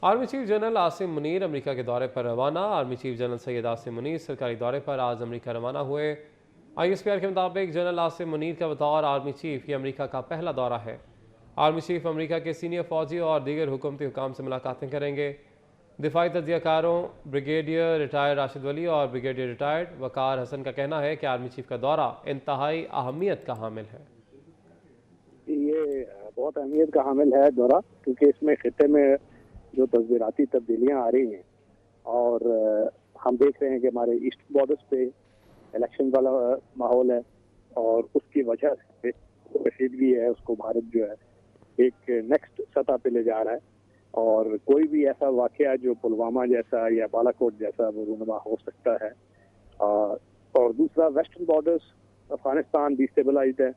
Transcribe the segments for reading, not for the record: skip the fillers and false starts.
Army chief general Asim Munir America के दौरे पर रवाना। Army chief general Syed Asim Munir सरकारी दौरे पर आज अमेरिका रवाना हुए। ISPR के मुताबिक जनरल आसिम मुनीर का बतौर आर्मी चीफ ये अमेरिका का पहला दौरा है। आर्मी चीफ अमेरिका के सीनियर फौजी और दीगर हुकूमती हुकाम से मुलाकातें करेंगे। दिफाई तजियाकारों ब्रिगेडियर रिटायर्ड राशिद वली और ब्रिगेडियर रिटायर्ड वकार हसन का कहना है कि आर्मी चीफ का दौरा इंतहाई अहमियत का हामिल है। ये बहुत अहमियत का हामिल है दौरा, क्योंकि इसमें खिते में जो तस्वीराती तब्दीलियां आ रही हैं और हम देख रहे हैं कि हमारे ईस्ट बॉर्डर्स पे इलेक्शन वाला माहौल है और उसकी वजह से कशीदगी है, उसको भारत जो है एक नेक्स्ट सतह पे ले जा रहा है। और कोई भी ऐसा वाकया जो पुलवामा जैसा या बालाकोट जैसा वो रूनुमा हो सकता है। और दूसरा, वेस्टर्न बॉर्डर्स अफगानिस्तान डिस्टेबलाइज्ड है।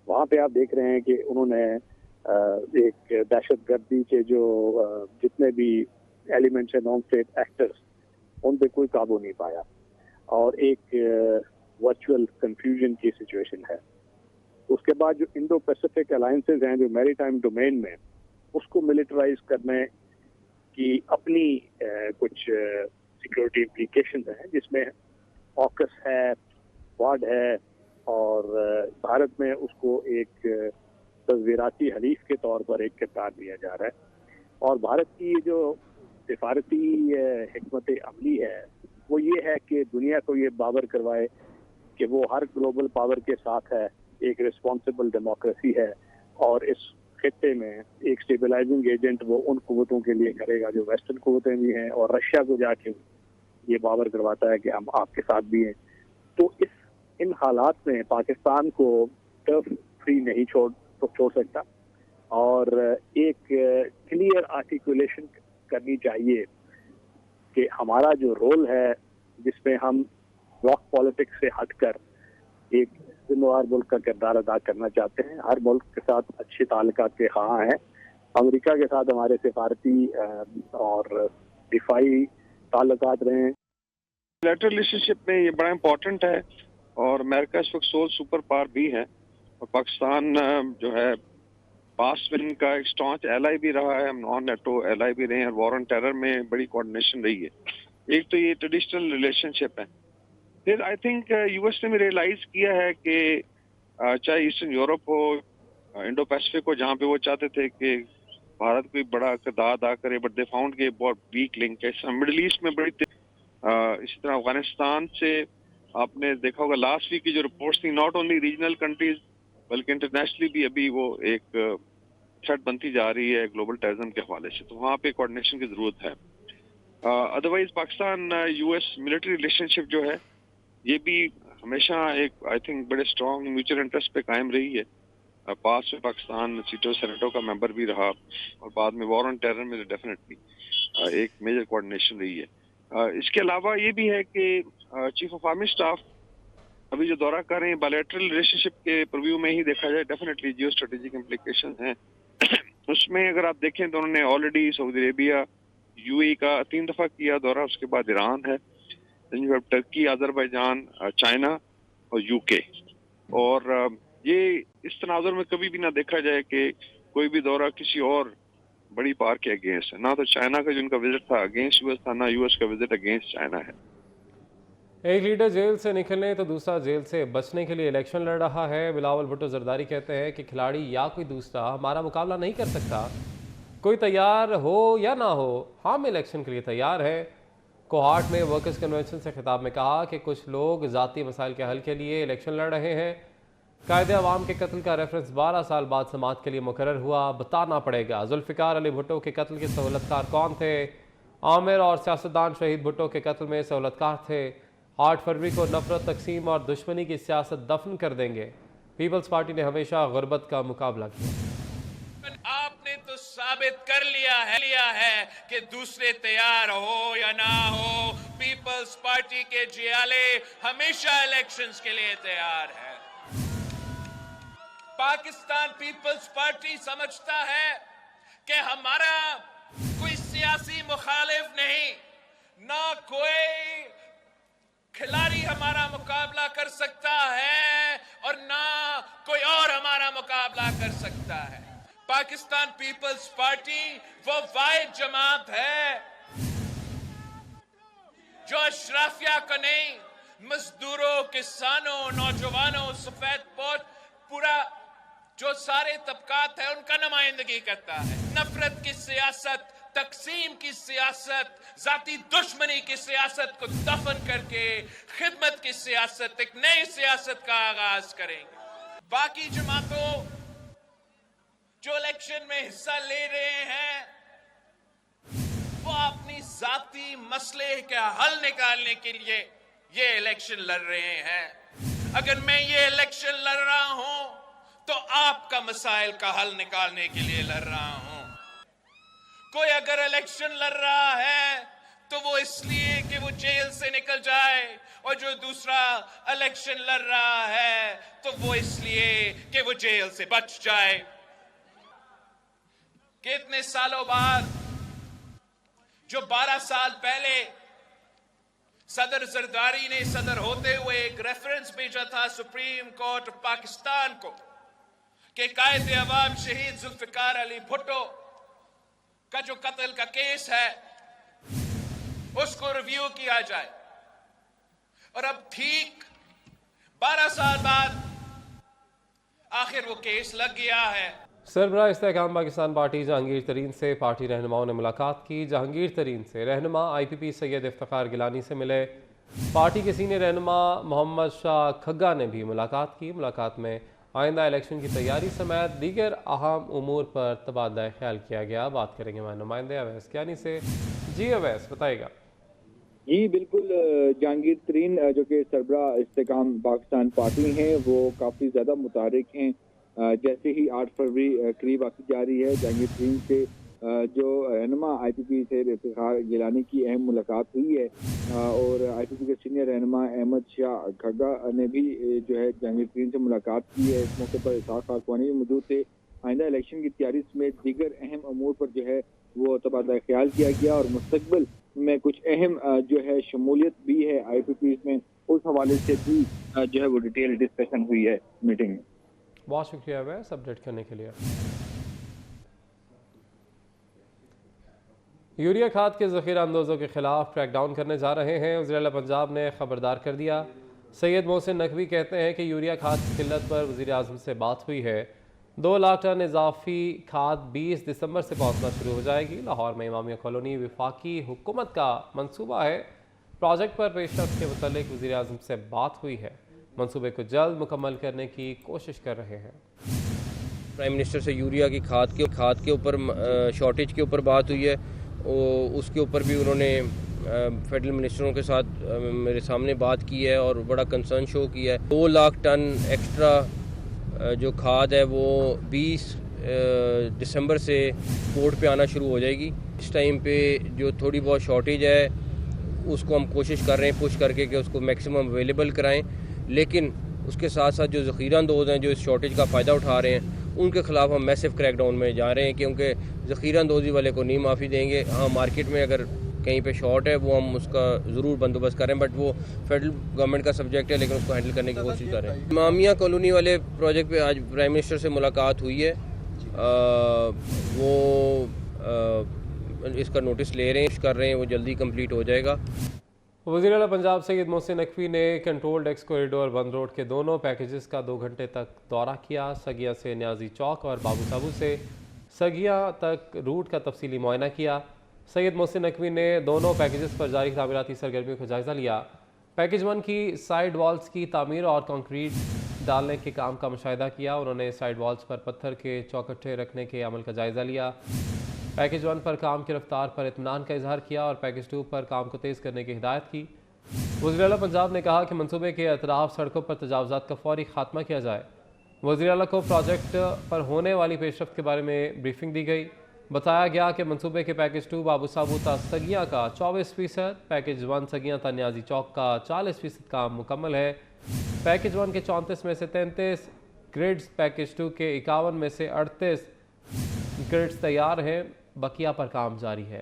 वहाँ पे आप देख रहे हैं कि उन्होंने एक दहशतगर्दी के जो जितने भी एलिमेंट्स हैं, नॉन स्टेट एक्टर्स, उन पे कोई काबू नहीं पाया और एक वर्चुअल कंफ्यूजन की सिचुएशन है। उसके बाद जो इंडो पैसिफिक अलायंसेज हैं जो मैरीटाइम डोमेन में, उसको मिलिटराइज करने की अपनी कुछ सिक्योरिटी इम्प्लीकेशन हैं, जिसमें ऑकस है, क्वाड है और भारत में उसको एक तस्वीराती हलीफ के तौर पर एक किरदार दिया जा रहा है। और भारत की जो सिफारती हिकमत अमली है वो ये है कि दुनिया को ये बावर करवाए कि वो हर ग्लोबल पावर के साथ है, एक रिस्पॉन्सिबल डेमोक्रेसी है और इस खित्ते में एक स्टेबलाइजिंग एजेंट वो उन कुव्वतों के लिए करेगा जो वेस्टर्न कुव्वतें भी हैं, और रशिया को जाके ये बावर करवाता है कि हम आपके साथ भी हैं। तो इन हालात में पाकिस्तान को टर्फ फ्री नहीं छोड़ सकता और एक क्लियर आर्टिकुलेशन करनी चाहिए कि हमारा जो रोल है, जिसमें हम ब्लॉक पॉलिटिक्स से हटकर एक जिम्मेवार मुल्क का किरदार अदा करना चाहते हैं। हर मुल्क के साथ अच्छे ताल्लुकात के हाँ हैं। अमेरिका के साथ हमारे सिफारती और दिफाई ताल्लुकात रहे हैं। बिलैटरल रिलेशनशिप में ये बड़ा इम्पोर्टेंट है और अमेरिका इस वक्त सोल सुपर पावर भी है और पाकिस्तान जो है पास्ट में इनका एक स्टॉन्च एलाई भी रहा है, हम नॉन नेटो एलाई भी रहे हैं और वॉर ऑन टेरर में बड़ी कोऑर्डिनेशन रही है। एक तो ये ट्रेडिशनल रिलेशनशिप है। फिर आई थिंक यूएस ने भी रियलाइज किया है कि चाहे ईस्टर्न यूरोप हो, इंडो पैसिफिक हो, जहाँ पे वो चाहते थे कि भारत कोई बड़ा किरदार अदा करे, बट दे फाउंड के बहुत वीक लिंक है। मिडिल ईस्ट में बड़ी इसी तरह अफगानिस्तान से आपने देखा होगा लास्ट वीक की जो रिपोर्ट्स थी, नॉट ओनली रीजनल कंट्रीज बल्कि इंटरनेशनली भी अभी वो एक थ्रेट बनती जा रही है ग्लोबल टेररिज्म के हवाले से, तो वहाँ पे कोऑर्डिनेशन की जरूरत है। Otherwise Pakistan US military relationship जो है ये भी हमेशा एक आई थिंक बड़े स्ट्रॉन्ग म्यूचुअल इंटरेस्ट पे कायम रही है। पास में पाकिस्तान सीटो सेनेटो का मेंबर भी रहा और बाद में वॉर ऑन टेरर में डेफिनेटली एक मेजर कोऑर्डिनेशन रही है। इसके अलावा ये भी है कि चीफ ऑफ आर्मी स्टाफ अभी जो दौरा कर रहे हैं बायलैटरल रिलेशनशिप के प्रीव्यू में ही देखा जाए, डेफिनेटली जियो स्ट्रेटेजिक इम्प्लीकेशन हैं। उसमें अगर आप देखें तो उन्होंने ऑलरेडी सऊदी अरेबिया यूएई का 3 दफा किया दौरा, उसके बाद ईरान है, टर्की, अजरबैजान, चाइना और यूके। और ये इस तनाजुर में कभी भी ना देखा जाए कि कोई भी दौरा किसी और बड़ी पावर के अगेंस्ट है। ना तो चाइना का जो उनका विजिट था अगेंस्ट यूएस था, ना यूएस का विजिट अगेंस्ट चाइना है। एक लीडर जेल से निकलने तो दूसरा जेल से बचने के लिए इलेक्शन लड़ रहा है। बिलावल भुट्टो जरदारी कहते हैं कि खिलाड़ी या कोई दूसरा हमारा मुकाबला नहीं कर सकता, कोई तैयार हो या ना हो, हम इलेक्शन के लिए तैयार हैं। कोहाट में वर्कर्स कन्वेंशन से खिताब में कहा कि कुछ लोग ज़ाती मसाइल के हल के लिए इलेक्शन लड़ रहे हैं। कायदे अवाम के कत्ल का रेफरेंस 12 साल बाद समात के लिए मुकर्रर हुआ, बताना पड़ेगा। जुल्फ़िकार अली भुट्टो के कत्ल के सहूलतकार कौन थे? आमिर और सियासतदान शहीद भुट्टो के कत्ल में सहूलतकार थे। 8 फरवरी को नफरत, तकसीम और दुश्मनी की सियासत दफन कर देंगे। पीपल्स पार्टी ने हमेशा गुर्बत का मुकाबला किया। आपने तो साबित कर लिया है कि दूसरे तैयार हो या ना हो, पीपल्स पार्टी के जियाले हमेशा इलेक्शंस के लिए तैयार है। पाकिस्तान पीपल्स पार्टी समझता है कि हमारा कोई सियासी मुखालिफ नहीं, ना कोई खिलाड़ी हमारा मुकाबला कर सकता है और ना कोई और हमारा मुकाबला कर सकता है। पाकिस्तान पीपल्स पार्टी वो वाहिद जमात है जो अशराफिया को नहीं, मजदूरों, किसानों, नौजवानों, सफेद पोश, पूरा जो सारे तबकात है उनका नुमाइंदगी करता है। नफरत की सियासत, तकसीम की सियासत, जाती दुश्मनी की सियासत को दफन करके खिदमत की सियासत, एक नई सियासत का आगाज करेंगे। बाकी जमातों जो इलेक्शन में हिस्सा ले रहे हैं वो अपनी जाती मसले का हल निकालने के लिए ये इलेक्शन लड़ रहे हैं। अगर मैं ये इलेक्शन लड़ रहा हूं तो आपका मसाइल का हल निकालने के लिए लड़ रहा हूं। कोई अगर इलेक्शन लड़ रहा है तो वो इसलिए कि वो जेल से निकल जाए, और जो दूसरा इलेक्शन लड़ रहा है तो वो इसलिए कि वो जेल से बच जाए। कितने सालों बाद, जो 12 साल पहले सदर जरदारी ने सदर होते हुए एक रेफरेंस भेजा था सुप्रीम कोर्ट ऑफ पाकिस्तान को कि कायदे अवाम शहीद जुल्फिकार अली भुट्टो का जो कत्ल का केस है उसको रिव्यू किया जाए, और अब ठीक 12 साल बाद आखिर वो केस लग गया है। सरबराह इस्तेहकाम पाकिस्तान पार्टी जहांगीर तरीन से पार्टी रहनुमाओं ने मुलाकात की। जहांगीर तरीन से रहनुमा IPP सैयद इफ्तिखार गिलानी से मिले। पार्टी के सीनियर रहनुमा मोहम्मद शाह खग्गा ने भी मुलाकात की। मुलाकात में आइंदा इलेक्शन की तैयारी समेत दीगर अहम उमूर पर तबादला ख्याल किया गया। बात करेंगे हमारे नुमाइंदे अवैस कियानी से। जी अवैस, बताएगा। जी बिल्कुल, जहांगीर तरीन जो कि सरबराह इस्तेहकाम पाकिस्तान पार्टी हैं वो काफ़ी ज़्यादा मुतारिक हैं। जैसे ही 8 फरवरी करीब आती जा रही है, जहांगीर तरीन से जो रहनुमा IPP से इफ्तिखार गिलानी की अहम मुलाकात हुई है, और IPP के सीनियर रहनुमा अहमद शाह खग्गा ने भी जो है जहांगीर तरीन से मुलाकात की है। इस मौके पर इसाक खाकवानी भी मौजूद थे। आइंदा इलेक्शन की तैयारी समेत दीगर अहम अमूर पर जो है वो तबादला ख्याल किया गया, और मुस्तकबिल में कुछ अहम जो है शमूलियत भी है IPP में, उस हवाले से भी जो है वो डिटेल डिस्कशन हुई है मीटिंग में। बहुत शुक्रिया अवैस अपडेट करने के लिए। यूरिया खाद के ज़ख़ीरा अंदोज़ों के खिलाफ क्रैकडाउन करने जा रहे हैं। वज़ीर आला पंजाब ने खबरदार कर दिया। सैयद मोहसिन नकवी कहते हैं कि यूरिया खाद की किल्लत पर वज़ीर आज़म से बात हुई है। 2 लाख टन इजाफी खाद 20 दिसंबर से पहुँचना शुरू हो जाएगी। लाहौर में इमामिया कॉलोनी वफाकी हुकूमत का मनसूबा है। प्रोजेक्ट पर पेशरफ के मुतालिक वज़ीर आज़म से बात हुई है। मंसूबे को जल्द मुकम्मल करने की कोशिश कर रहे हैं। प्राइम मिनिस्टर से यूरिया की खाद के ऊपर शॉर्टेज के ऊपर बात हुई है, और उसके ऊपर भी उन्होंने फेडरल मिनिस्टरों के साथ मेरे सामने बात की है और बड़ा कंसर्न शो किया है। 2 लाख टन एक्स्ट्रा जो खाद है वो 20 दिसंबर से पोर्ट पे आना शुरू हो जाएगी। इस टाइम पे जो थोड़ी बहुत शॉर्टेज है उसको हम कोशिश कर रहे हैं पुश करके कि उसको मैक्सिमम अवेलेबल कराएं, लेकिन उसके साथ साथ जो ज़ख़ीरा अंदोज़ हैं जो इस शॉर्टेज का फ़ायदा उठा रहे हैं उनके ख़िलाफ़ हम मैसिव क्रैकडाउन में जा रहे हैं, क्योंकि ज़ख़ीरा अंदोज़ी वाले को नहीं माफ़ी देंगे। हाँ, मार्केट में अगर कहीं पे शॉर्ट है वो हम उसका ज़रूर बंदोबस्त करें, बट वो फेडरल गवर्नमेंट का सब्जेक्ट है, लेकिन उसको हैंडल करने की कोशिश कर रहे हैं। इमामिया कॉलोनी वाले प्रोजेक्ट पे आज प्राइम मिनिस्टर से मुलाकात हुई है। वो इसका नोटिस ले रहे हैं, कर रहे हैं, वो जल्दी कंप्लीट हो जाएगा। वज़ीर आला पंजाब सैयद मोहसिन नकवी ने कंट्रोल्ड एक्स कॉरिडोर बंद रोड के दोनों पैकेजेस का 2 घंटे तक दौरा किया। सगिया से न्याजी चौक और बाबू साबू से सगिया तक रूट का तफसीली मुआयना किया। सैयद मोहसिन नकवी ने दोनों पैकेजेस पर जारी तामीराती सरगर्मियों का जायज़ा लिया। पैकेज 1 की साइड वॉल्स की तामीर और कंक्रीट डालने के काम का मुशाहिदा किया। उन्होंने साइड वॉल्स पर पत्थर के चौकट्टे रखने के अमल का जायज़ा लिया। पैकेज 1 पर काम की रफ्तार पर इत्मीनान का इजहार किया और पैकेज 2 पर काम को तेज़ करने की हिदायत की। वज़ीर आला पंजाब ने कहा कि मनसूबे के अतराफ सड़कों पर तजावुज़ात का फौरी खात्मा किया जाए। वज़ीर आला को प्रोजेक्ट पर होने वाली पेशरफ्त के बारे में ब्रीफिंग दी गई। बताया गया कि मनसूबे के पैकेज 2 बाबू साबू ता सगिया का 24%, पैकेज 1 सगिया ता न्याजी चौक का 40% काम मुकम्मल है। पैकेज 1 के 34 में से 33 ग्रिड्स, पैकेज 2 के 51 में से 38 ग्रिड्स तैयार हैं। बकिया पर काम जारी है।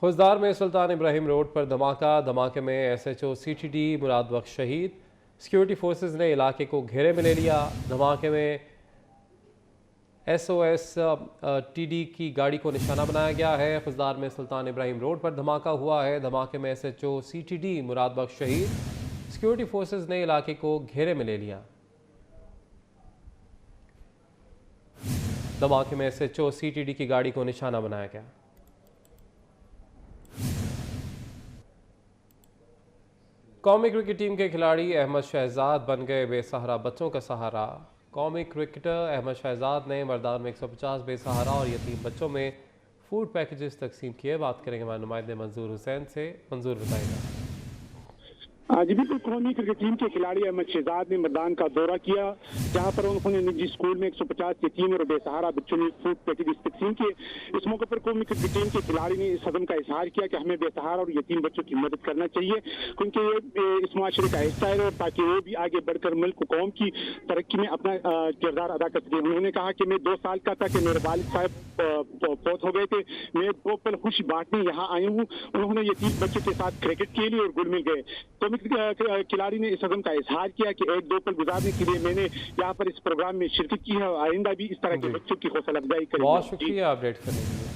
खुजदार में सुल्तान इब्राहिम रोड पर धमाके में SHO CTD मुराद बख्श शहीद। सिक्योरिटी फोर्सेस ने इलाके को घेरे में ले लिया। धमाके में SOS TD की गाड़ी को निशाना बनाया गया है। खुजदार में सुल्तान इब्राहिम रोड पर धमाका हुआ है। धमाके में SHO CTD मुराद बख्श शहीद। सिक्योरिटी फोर्सेस ने इलाके को घेरे में ले लिया। धमाके में SHO CTD की गाड़ी को निशाना बनाया गया। कौमी क्रिकेट टीम के खिलाड़ी अहमद शहजाद बन गए बेसहारा बच्चों का सहारा। कौमी क्रिकेटर अहमद शहजाद ने मर्दान में 150 बेसहारा और यतीम बच्चों में फूड पैकेजेस तकसीम किए। बात करेंगे हमारे नुमाइंदे मंजूर हुसैन से। मंजूर बताएगा। आज बिल्कुल कौमी क्रिकेट टीम के खिलाड़ी अहमद शहजाद ने मैदान का दौरा किया, जहां पर उन्होंने निजी स्कूल में 150 यतीम और बेसहारा बच्चों में फूड पैकेज तकसीम किए। इस मौके पर कौमी क्रिकेट टीम के खिलाड़ी ने इस कदम का इजहार किया कि हमें बेसहारा और यतीम बच्चों की मदद करना चाहिए, क्योंकि ये इस माशरे का हिस्सा है, और ताकि वो भी आगे बढ़कर मुल्क कौम की तरक्की में अपना किरदार अदा कर सके। उन्होंने कहा कि मैं 2 साल का था कि मेरे वालिद साहब फौत हो गए थे। मैं 2 पल खुशी बांटने यहाँ आई हूँ। उन्होंने यतीम बच्चों के साथ क्रिकेट खेली और गुल मिल गए। खिलाड़ी ने इस कदम का इजहार किया कि 1-2 पल गुजारने के लिए मैंने यहाँ पर इस प्रोग्राम में शिरकत की है और आइंदा भी इस तरह के बच्चों की हौसला अफजाई करेंगे। बहुत शुक्रिया अपडेट करने के लिए।